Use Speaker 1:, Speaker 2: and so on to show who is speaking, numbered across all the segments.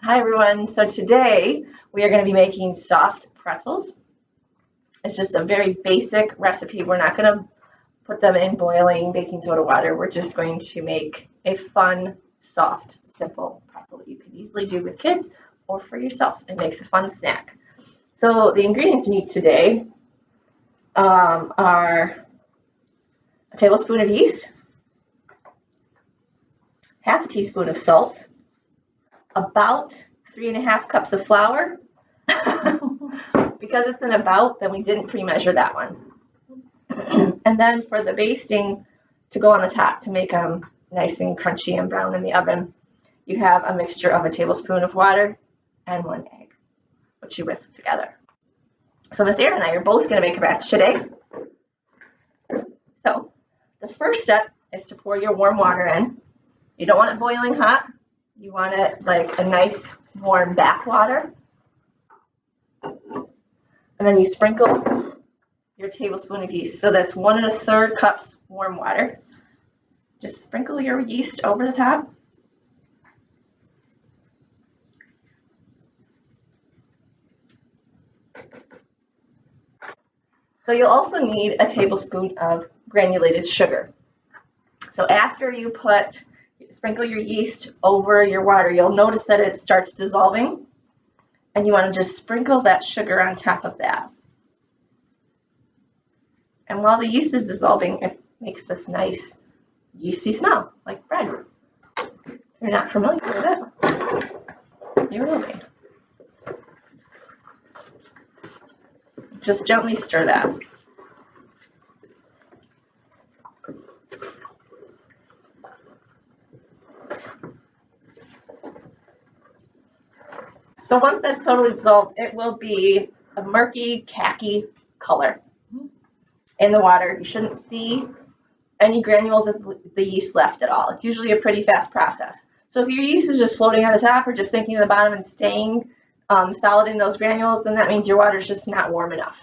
Speaker 1: Hi everyone. So today we are going to be making soft pretzels. It's just a very basic recipe. We're not going to put them in boiling baking soda water. We're just going to make a fun, soft, simple pretzel that you can easily do with kids or for yourself. It makes a fun snack. So the ingredients you need today are a tablespoon of yeast, half a teaspoon of salt, about 3.5 cups of flour. Because it's an about, then we didn't pre-measure that one. And then for the basting to go on the top to make them nice and crunchy and brown in the oven, you have a mixture of a tablespoon of water and 1 egg, which you whisk together. So Miss Erin and I are both going to make a batch today. So the first step is to pour your warm water in. You don't want it boiling hot. You want it like a nice warm bath water. And then you sprinkle your tablespoon of yeast. So that's 1 1/3 cups warm water. Just sprinkle your yeast over the top. So you'll also need a tablespoon of granulated sugar. So after you sprinkle your yeast over your water, you'll notice that it starts dissolving, and you want to just sprinkle that sugar on top of that. And while the yeast is dissolving, it makes this nice yeasty smell, like bread. If you're not familiar with it, you will be. Just gently stir that. So once that's totally dissolved, it will be a murky, khaki color in the water. You shouldn't see any granules of the yeast left at all. It's usually a pretty fast process. So if your yeast is just floating on the top or just sinking to the bottom and staying solid in those granules, then that means your water is just not warm enough.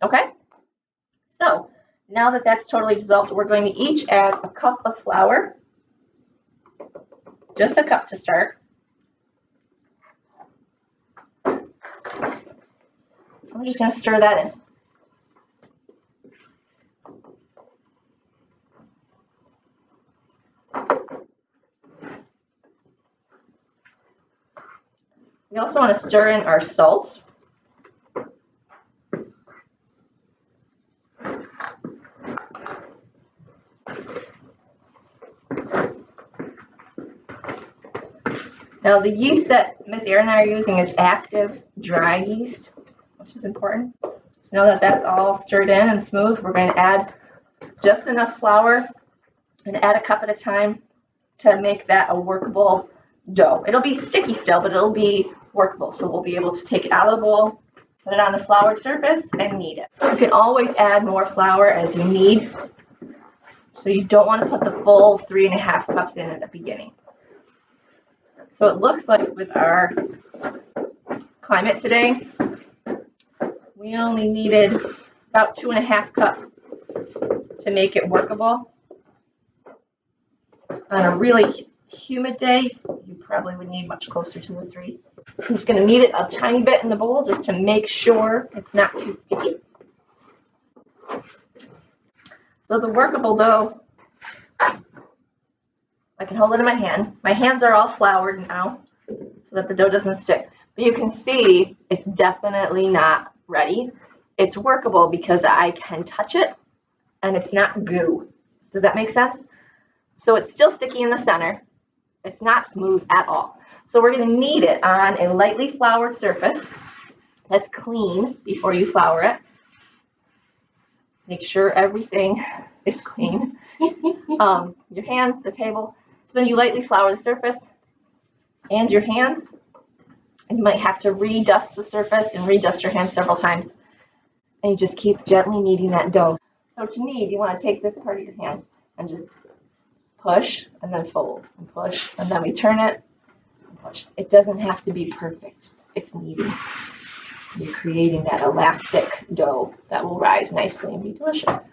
Speaker 1: Okay? So now that that's totally dissolved, we're going to each add a cup of flour. Just a cup to start. I'm just going to stir that in. We also want to stir in our salt. Now the yeast that Miss Erin and I are using is active dry yeast, which is important. So now that that's all stirred in and smooth, we're going to add just enough flour and add a cup at a time to make that a workable dough. It'll be sticky still, but it'll be workable. So we'll be able to take it out of the bowl, put it on the floured surface, and knead it. You can always add more flour as you need. So you don't want to put the full 3.5 cups in at the beginning. So it looks like with our climate today, we only needed about 2.5 cups to make it workable. On a really humid day, you probably would need much closer to the 3. I'm just going to knead it a tiny bit in the bowl just to make sure it's not too sticky. So the workable dough, I can hold it in my hand. My hands are all floured now so that the dough doesn't stick. But you can see it's definitely not ready. It's workable because I can touch it and it's not goo. Does that make sense? So it's still sticky in the center. It's not smooth at all. So we're going to knead it on a lightly floured surface that's clean before you flour it. Make sure everything is clean. Your hands, the table. So then you lightly flour the surface and your hands. And you might have to redust the surface and redust your hands several times. And you just keep gently kneading that dough. So to knead, you want to take this part of your hand and just push and then fold and push, and then we turn it and push. It doesn't have to be perfect. It's kneading. You're creating that elastic dough that will rise nicely and be delicious.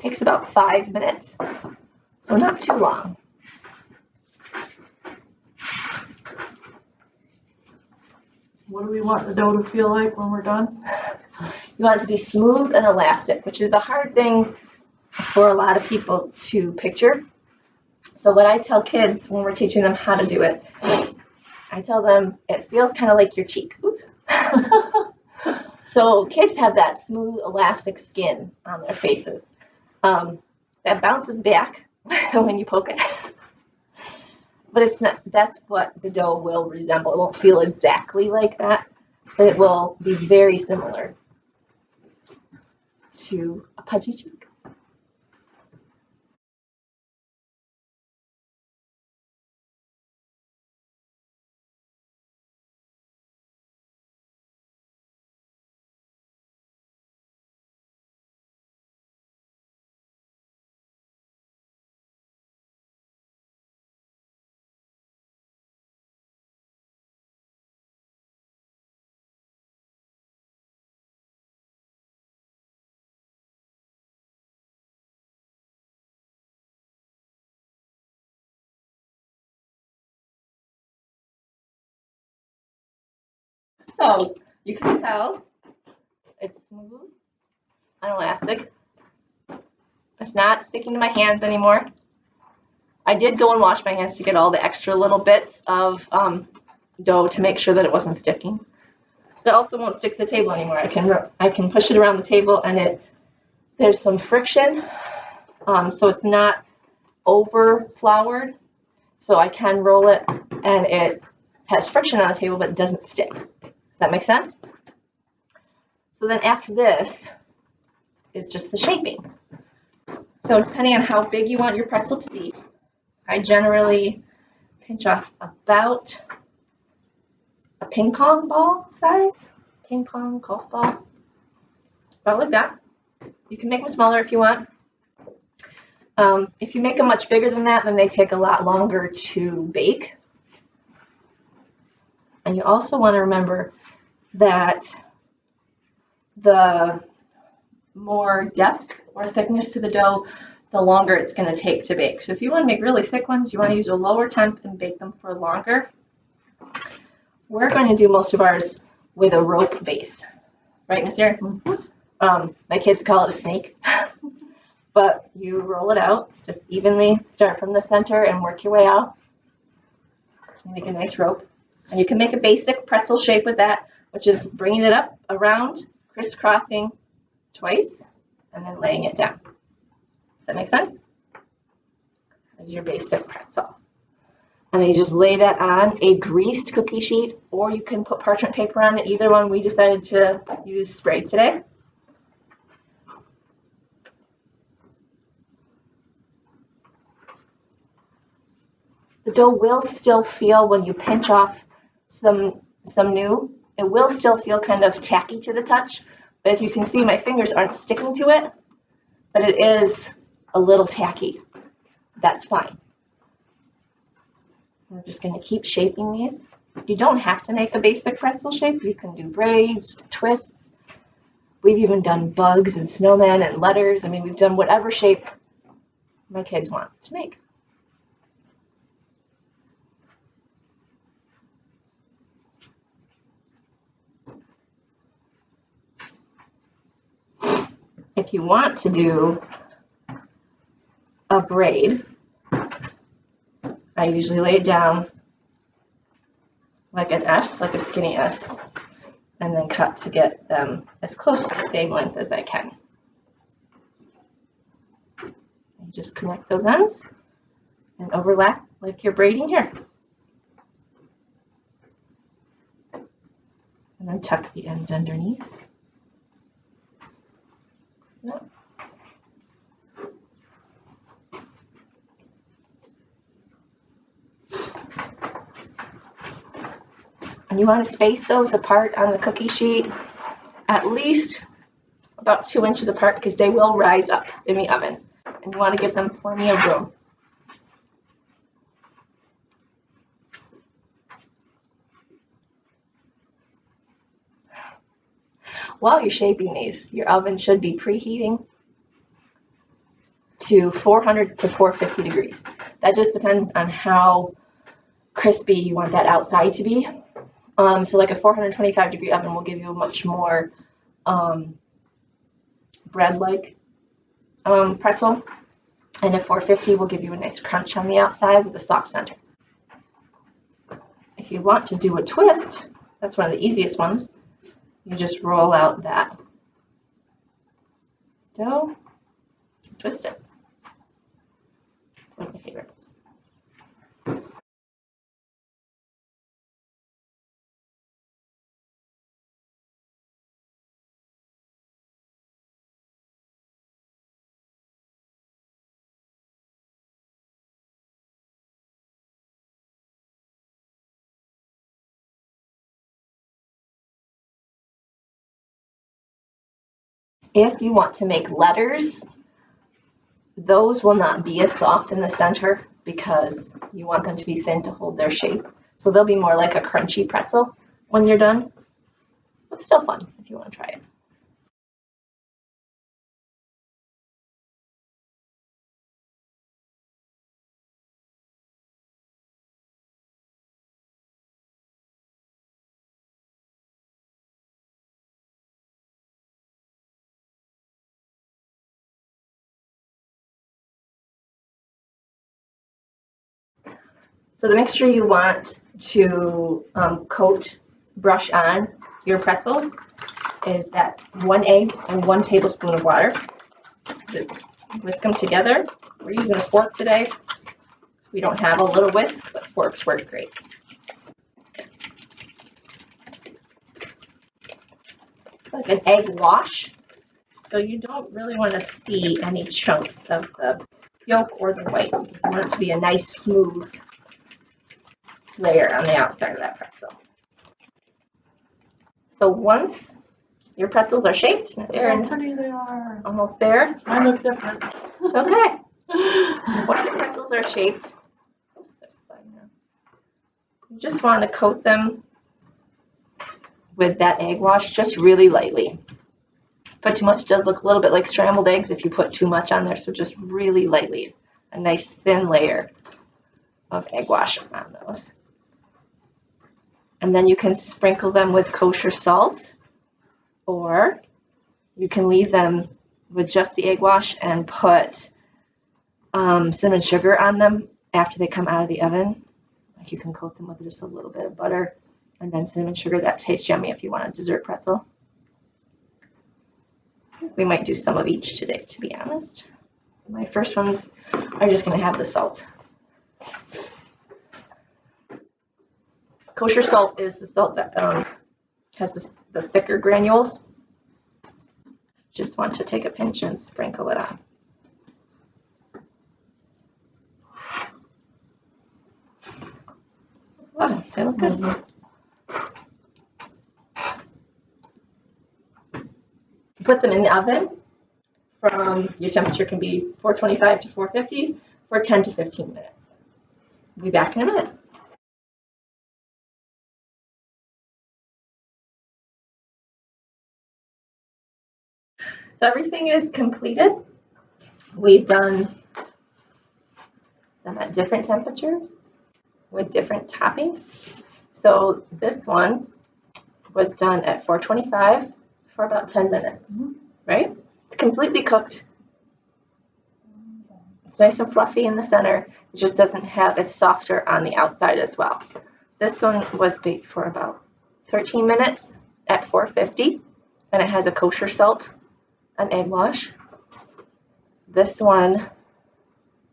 Speaker 1: Takes about 5 minutes, so not too long.
Speaker 2: What do we want the dough to feel like when we're done?
Speaker 1: You want it to be smooth and elastic, which is a hard thing for a lot of people to picture. So what I tell kids when we're teaching them how to do it, I tell them it feels kind of like your cheek. Oops. So kids have that smooth, elastic skin on their faces. That bounces back when you poke it. But it's not, that's what the dough will resemble. It won't feel exactly like that, but it will be very similar to a pudgy cheek. So you can tell it's smooth and elastic. It's not sticking to my hands anymore. I did go and wash my hands to get all the extra little bits of dough to make sure that it wasn't sticking. It also won't stick to the table anymore. I can push it around the table and there's some friction, so it's not over floured. So I can roll it and it has friction on the table, but it doesn't stick. Does that make sense? So then after this is just the shaping. So depending on how big you want your pretzel to be, I generally pinch off about a ping pong ball size, ping pong golf ball, about like that. You can make them smaller if you want. If you make them much bigger than that, then they take a lot longer to bake. And you also want to remember that the more depth or thickness to the dough, the longer it's going to take to bake. So if you want to make really thick ones, you want to use a lower temp and bake them for longer. We're going to do most of ours with a rope base. Right, Miss Erin? My kids call it a snake. But you roll it out, just evenly start from the center and work your way out. You make a nice rope. And you can make a basic pretzel shape with that, which is bringing it up around, crisscrossing twice, and then laying it down. Does that make sense? That's your basic pretzel. And then you just lay that on a greased cookie sheet, or you can put parchment paper on it. Either one, we decided to use spray today. The dough will still feel, when you pinch off some new, it will still feel kind of tacky to the touch. But if you can see, my fingers aren't sticking to it, but it is a little tacky. That's fine. We're just going to keep shaping these. You don't have to make a basic pretzel shape. You can do braids, twists. We've even done bugs and snowmen and letters. I mean, we've done whatever shape my kids want to make. If you want to do a braid, I usually lay it down like an S, like a skinny S, and then cut to get them as close to the same length as I can. You just connect those ends and overlap like you're braiding here. And then tuck the ends underneath. Yep. And you want to space those apart on the cookie sheet at least about 2 inches apart, because they will rise up in the oven. And you want to give them plenty of room. While you're shaping these, your oven should be preheating. to 400 to 450 degrees. That just depends on how crispy you want that outside to be. So like a 425 degree oven will give you a much more bread-like pretzel, and a 450 will give you a nice crunch on the outside with a soft center. If you want to do a twist, that's one of the easiest ones. You just roll out that dough, twist it. One of my favorites. If you want to make letters, those will not be as soft in the center because you want them to be thin to hold their shape. So they'll be more like a crunchy pretzel when you're done. But still fun if you want to try it. So the mixture you want to brush on your pretzels is that 1 egg and 1 tablespoon of water. Just whisk them together. We're using a fork today. We don't have a little whisk, but forks work great. It's like an egg wash, so you don't really want to see any chunks of the yolk or the white because you want it to be a nice smooth layer on the outside of that pretzel. So once your pretzels are shaped, Miss Erin's
Speaker 2: How pretty they are.
Speaker 1: almost there.
Speaker 2: Mine look different.
Speaker 1: It's okay. Once your pretzels are shaped, you just want to coat them with that egg wash just really lightly. Put too much does look a little bit like scrambled eggs if you put too much on there, so just really lightly. A nice thin layer of egg wash on those. And then you can sprinkle them with kosher salt, or you can leave them with just the egg wash and put cinnamon sugar on them after they come out of the oven. Like you can coat them with just a little bit of butter and then cinnamon sugar. That tastes yummy if you want a dessert pretzel. We might do some of each today, to be honest. My first ones are just going to have the salt. Kosher salt is the salt that has the thicker granules. Just want to take a pinch and sprinkle it on. Oh, they look good. Put them in the oven. Your temperature can be 425 to 450 for 10 to 15 minutes. We'll be back in a minute. So everything is completed. We've done them at different temperatures with different toppings. So this one was done at 425 for about 10 minutes, right? It's completely cooked. It's nice and fluffy in the center. It just doesn't have, it's softer on the outside as well. This one was baked for about 13 minutes at 450, and it has a kosher salt, an egg wash. This one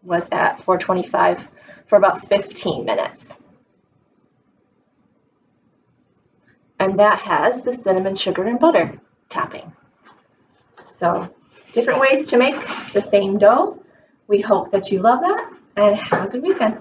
Speaker 1: was at 425 for about 15 minutes. And that has the cinnamon, sugar, and butter topping. So different ways to make the same dough. We hope that you love that and have a good weekend.